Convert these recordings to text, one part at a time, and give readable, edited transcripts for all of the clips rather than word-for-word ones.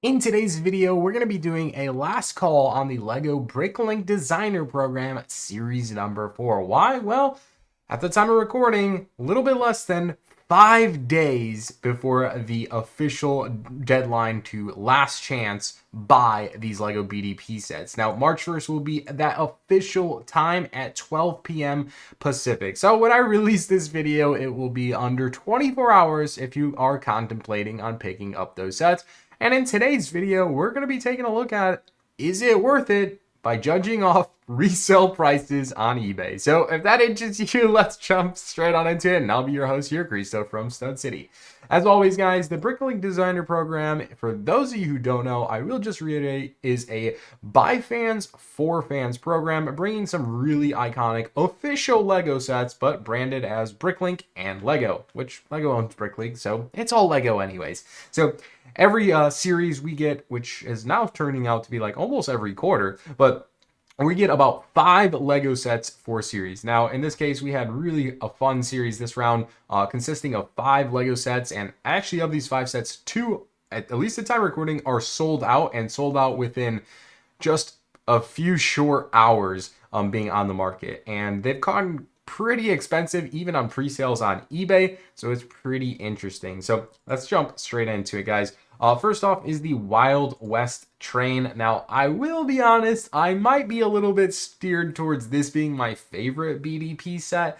In today's video, we're going to be doing a last call on the LEGO Bricklink Designer Program Series number 4. Why? Well, at the time of recording, a little bit less than 5 days before the official deadline to last chance buy these LEGO BDP sets. Now, March 1st will be that official time at 12 p.m. Pacific. So when I release this video, it will be under 24 hours if you are contemplating on picking up those sets. And in today's video, we're going to be taking a look at, is it worth it, by judging off resale prices on eBay. So if that interests you, let's jump straight on into it. And I'll be your host here, Cristo from Stud City. As always, guys, the Bricklink Designer Program, for those of you who don't know, I will just reiterate, is a by fans for fans program, bringing some really iconic official LEGO sets, but branded as Bricklink and LEGO, which LEGO owns Bricklink, so it's all LEGO anyways. So every series we get, which is now turning out to be like almost every quarter, but we get about 5 LEGO sets for series. Now, in this case, we had really a fun series this round, consisting of 5 LEGO sets, and actually of these 5 sets, 2, at least the time recording, are sold out, and sold out within just a few short hours being on the market. And they've gotten pretty expensive even on pre-sales on eBay, so it's pretty interesting. So let's jump straight into it, guys. First off is the Wild West train. Now, I will be honest, I might be a little bit steered towards this being my favorite BDP set,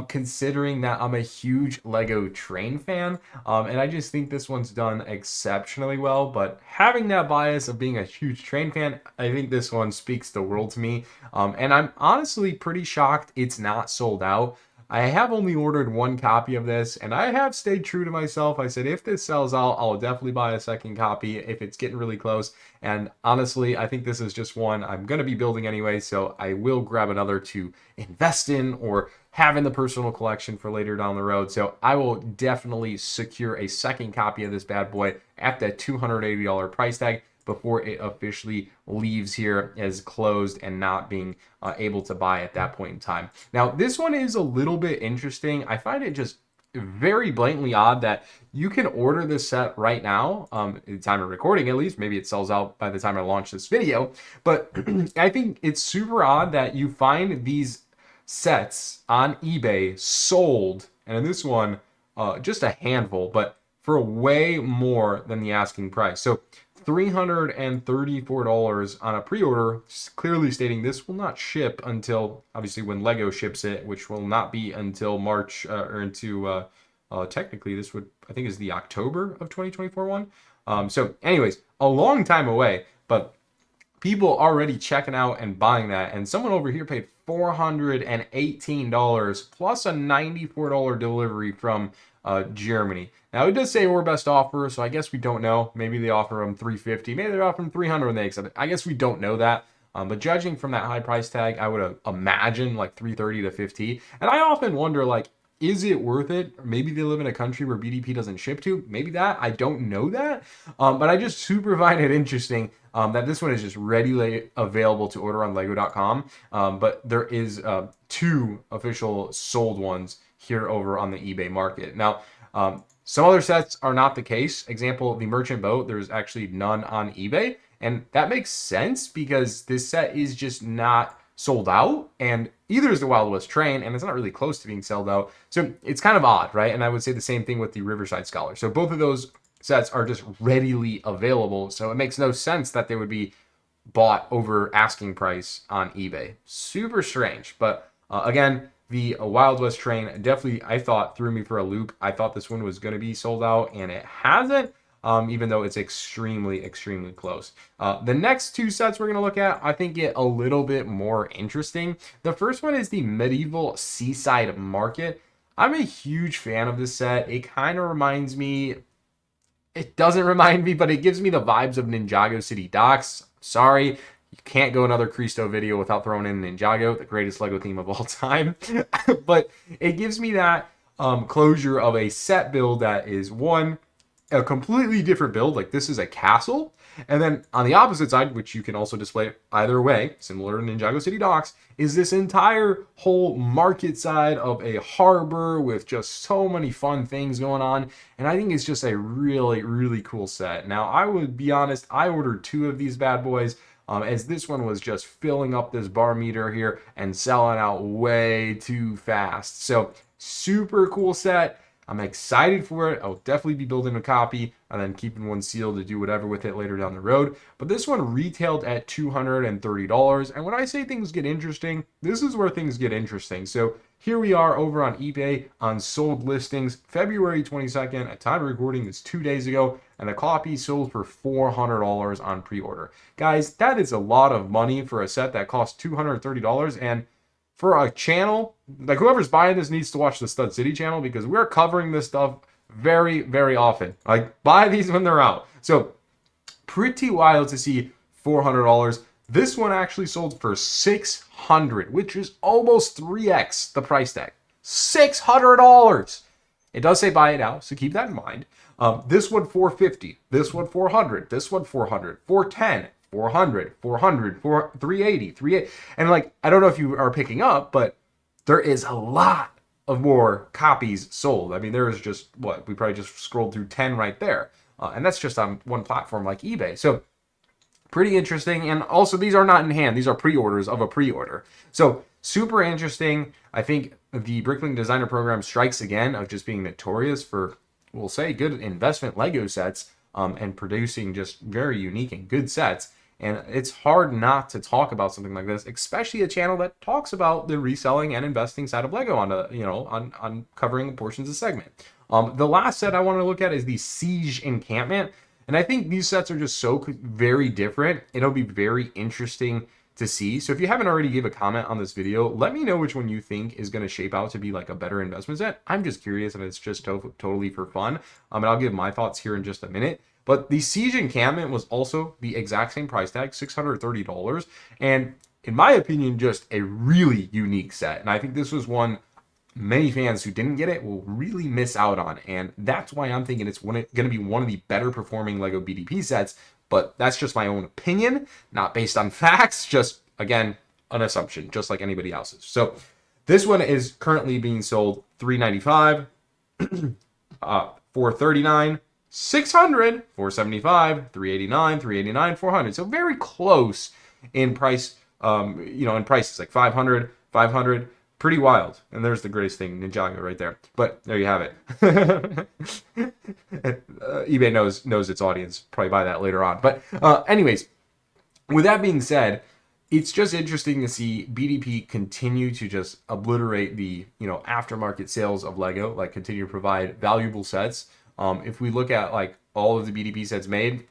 considering that I'm a huge LEGO train fan, and I just think this one's done exceptionally well. But having that bias of being a huge train fan, I think this one speaks the world to me, and I'm honestly pretty shocked it's not sold out. I have only ordered 1 copy of this, and I have stayed true to myself. I said, if this sells out, I'll definitely buy a second copy if it's getting really close. And honestly, I think this is just one I'm going to be building anyway, so I will grab another to invest in or have in the personal collection for later down the road. So I will definitely secure a second copy of this bad boy at that $280 price tag before it officially leaves here as closed and not being able to buy at that point in time. Now, this one is a little bit interesting. I find it just very blatantly odd that you can order this set right now, at the time of recording at least. Maybe it sells out by the time I launch this video, but I think it's super odd that you find these sets on eBay sold, and in this one, just a handful, but for way more than the asking price. So $334 on a pre-order, clearly stating this will not ship until, obviously, when LEGO ships it, which will not be until March, or into, technically this would, I think, is the October of 2024 one. So anyways, a long time away, but people already checking out and buying that. And someone over here paid $418 plus a $94 delivery from Germany. Now, it does say or best offer, so I guess we don't know. Maybe they offer them $350, maybe they're offering $300 when they accept it. I guess we don't know that. But judging from that high price tag, I would imagine like $330 to $50. And I often wonder, like, is it worth it? Maybe they live in a country where BDP doesn't ship to. Maybe that. I don't know that. But I just super find it interesting that this one is just readily available to order on lego.com. But there is 2 official sold ones here over on the eBay market. Now, some other sets are not the case. Example, the Merchant Boat, there's actually none on eBay. And that makes sense because this set is just not sold out, and either is the Wild West train, and it's not really close to being sold out. So it's kind of odd, right? And I would say the same thing with the Riverside Scholar. So both of those sets are just readily available. So it makes no sense that they would be bought over asking price on eBay. Super strange. But again, the Wild West train definitely, I thought, threw me for a loop. I thought this one was going to be sold out, and it hasn't, even though it's extremely, extremely close. The next 2 sets we're going to look at, I think, get a little bit more interesting. The first one is the Medieval Seaside Market. I'm a huge fan of this set. It kind of reminds me, it doesn't remind me, but it gives me the vibes of Ninjago City Docks. Sorry, you can't go another Cristo video without throwing in Ninjago, the greatest LEGO theme of all time. But it gives me that closure of a set build that is, one, a completely different build. Like this is a castle. And then on the opposite side, which you can also display either way, similar to Ninjago City Docks, is this entire whole market side of a harbor with just so many fun things going on. And I think it's just a really, really cool set. Now, I would be honest, I ordered 2 of these bad boys. As this one was just filling up this bar meter here and selling out way too fast. So super cool set. I'm excited for it. I'll definitely be building a copy and then keeping one sealed to do whatever with it later down the road. But this one retailed at $230. And when I say things get interesting, this is where things get interesting. So here we are over on eBay on sold listings, February 22nd. At time of recording is 2 days ago, and the copy sold for $400 on pre-order. Guys, that is a lot of money for a set that costs $230. And for a channel, like whoever's buying this needs to watch the Stud City channel, because we're covering this stuff very, very often. Like, buy these when they're out. So pretty wild to see $400. This one actually sold for $600, which is almost 3x the price tag. $600. It does say buy it now, so keep that in mind. This one $450, this one $400, this one $400, $410. 400, 400, 380, 380. And like, I don't know if you are picking up, but there is a lot of more copies sold. I mean, there is just, what, we probably just scrolled through 10 right there. And that's just on one platform like eBay. So pretty interesting. And also, these are not in hand. These are pre-orders of a pre-order. So super interesting. I think the Bricklink Designer Program strikes again of just being notorious for, we'll say, good investment Lego sets and producing just very unique and good sets. And it's hard not to talk about something like this, especially a channel that talks about the reselling and investing side of Lego on covering portions of the segment. The last set I want to look at is the Siege Encampment. And I think these sets are just so very different. It'll be very interesting to see. So if you haven't already gave a comment on this video, let me know which one you think is going to shape out to be like a better investment set. I'm just curious, and it's just totally for fun. And I'll give my thoughts here in just a minute. But the Siege Encampment was also the exact same price tag, $630. And in my opinion, just a really unique set. And I think this was one many fans who didn't get it will really miss out on. And that's why I'm thinking it's going to be one of the better performing LEGO BDP sets. But that's just my own opinion, not based on facts. Just, again, an assumption, just like anybody else's. So this one is currently being sold $395, $439, $600, $475, $389, $389, $400. So very close in price, in prices, like $500, $500, pretty wild. And there's the greatest thing, Ninjago right there. But there you have it. eBay knows its audience. Probably buy that later on. But anyways, with that being said, it's just interesting to see BDP continue to just obliterate the, aftermarket sales of Lego, like continue to provide valuable sets. If we look at like all of the BDP sets made,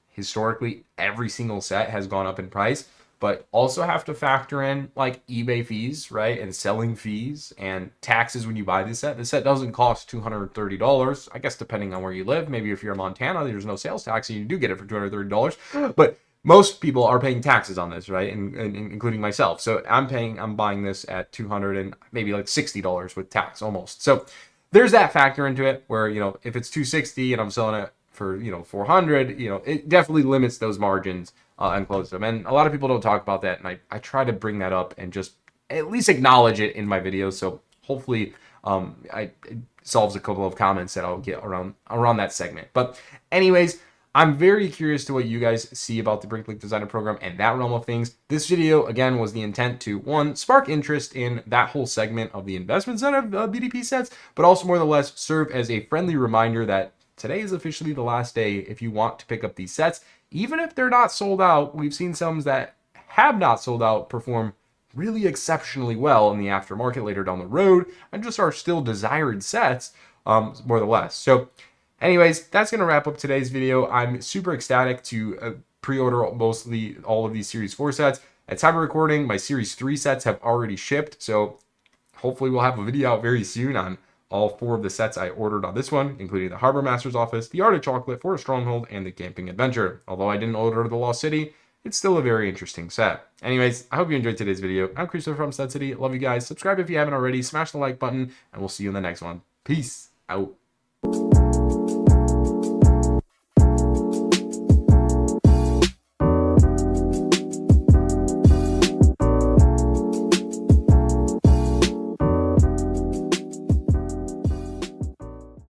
historically, every single set has gone up in price, but also have to factor in like eBay fees, right? And selling fees and taxes when you buy this set. The set doesn't cost $230. I guess depending on where you live, maybe if you're in Montana, there's no sales tax and you do get it for $230. But most people are paying taxes on this, right? And including myself. So I'm buying this at $200 and maybe like $60 with tax almost. So there's that factor into it where, if it's $260 and I'm selling it for, $400, it definitely limits those margins and closes them. And a lot of people don't talk about that. And I try to bring that up and just at least acknowledge it in my videos. So hopefully it solves a couple of comments that I'll get around that segment. But anyways, I'm very curious to what you guys see about the Bricklink Designer Program and that realm of things. This video, again, was the intent to, one, spark interest in that whole segment of the investment set of BDP sets, but also more or less serve as a friendly reminder that today is officially the last day if you want to pick up these sets. Even if they're not sold out, we've seen some that have not sold out perform really exceptionally well in the aftermarket later down the road and just are still desired sets, more or less. So anyways, that's going to wrap up today's video. I'm super ecstatic to pre-order mostly all of these Series 4 sets. At time of recording, my Series 3 sets have already shipped, so hopefully we'll have a video out very soon on all 4 of the sets I ordered on this one, including the Harbor Master's Office, the Art of Chocolate for a Stronghold, and the Camping Adventure. Although I didn't order the Lost City, it's still a very interesting set. Anyways, I hope you enjoyed today's video. I'm Christopher from Stud City. Love you guys. Subscribe if you haven't already. Smash the like button, and we'll see you in the next one. Peace out.